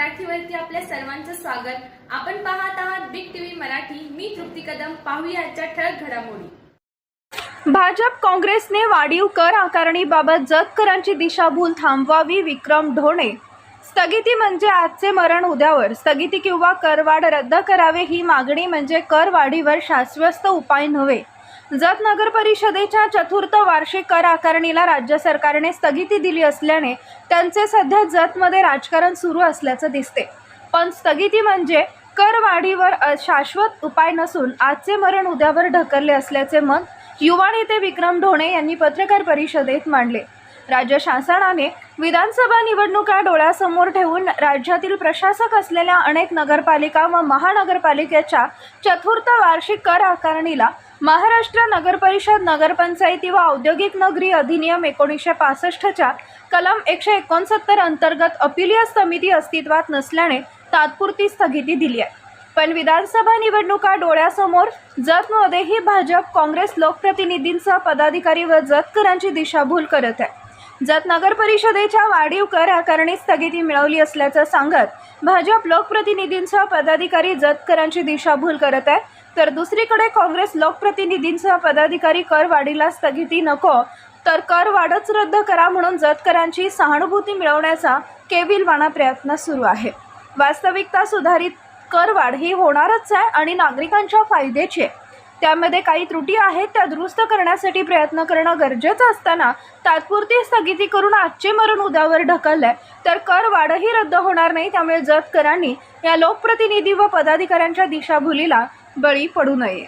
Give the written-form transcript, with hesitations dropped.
मराठीवरती आपल्या सर्वांचं स्वागत। आपण पाहत आहात बिग टीव्ही मराठी। मी तृप्ती कदम। पाहूया आजच्या ठळक घडामोडी। भाजप काँग्रेसने वाढीव कर आकारणीबाबत जतकरांची दिशाभूल थांबवावी। विक्रम ढोणे। स्थगिती म्हणजे आजचे मरण उद्यावर। स्थगिती किंवा करवाढ रद्द करावे ही मागणी म्हणजे करवाढीवर शाश्वत उपाय नव्हे। जत नगर परिषदेच्या चतुर्थ वार्षिक कर आकारणीला राज्य सरकारने स्थगिती दिली असल्याने त्यांचे सध्या जतमध्ये राजकारण सुरू असल्याचं दिसते। पण स्थगिती म्हणजे करवाढीवर शाश्वत उपाय नसून आजचे मरण उद्यावर ढकलले असल्याचे मत युवा नेते विक्रम ढोणे यांनी पत्रकार परिषदेत मांडले। राज्य शासनाने विधानसभा निवडणुका डोळ्यासमोर ठेवून राज्यातील प्रशासक असलेल्या अनेक नगरपालिका व महानगरपालिकेच्या चतुर्थ वार्षिक कर आकारणीला महाराष्ट्र नगर परिषद नगरपंचायती व औद्योगिक नगरी अधिनियम 1965च्या कलम 169 अंतर्गत अपीलीय समिती अस्तित्वात नसल्याने तात्पुरती स्थगिती दिली आहे। पण विधानसभा निवडणुका डोळ्यासमोर जतमध्येही भाजप काँग्रेस लोकप्रतिनिधींसह पदाधिकारी व जतकरांची दिशाभूल करत आहे। जत नगर परिषदेच्या वाढीव कर आकारणी स्थगिती मिळवली असल्याचं सांगत भाजप लोकप्रतिनिधींसह पदाधिकारी जतकरांची दिशाभूल करत आहे, तर दुसरीकडे काँग्रेस लोकप्रतिनिधींसह पदाधिकारी करवाढीला स्थगिती नको तर करवाढच रद्द करा म्हणून जतकरांची सहानुभूती मिळवण्याचा केविलवाणा प्रयत्न सुरू आहे। वास्तविकता सुधारित करवाढ ही होणारच आहे आणि नागरिकांच्या फायद्याची आहे। त्यामध्ये काही त्रुटी आहेत त्या दुरुस्त करण्यासाठी प्रयत्न करणं गरजेचं असताना तात्पुरती स्थगिती करून आजचे मरण उद्यावर ढकललंय तर करवाढही रद्द होणार नाही। त्यामुळे जतकरांनी या लोकप्रतिनिधी व पदाधिकाऱ्यांच्या दिशाभूलीला बळी पडू नये।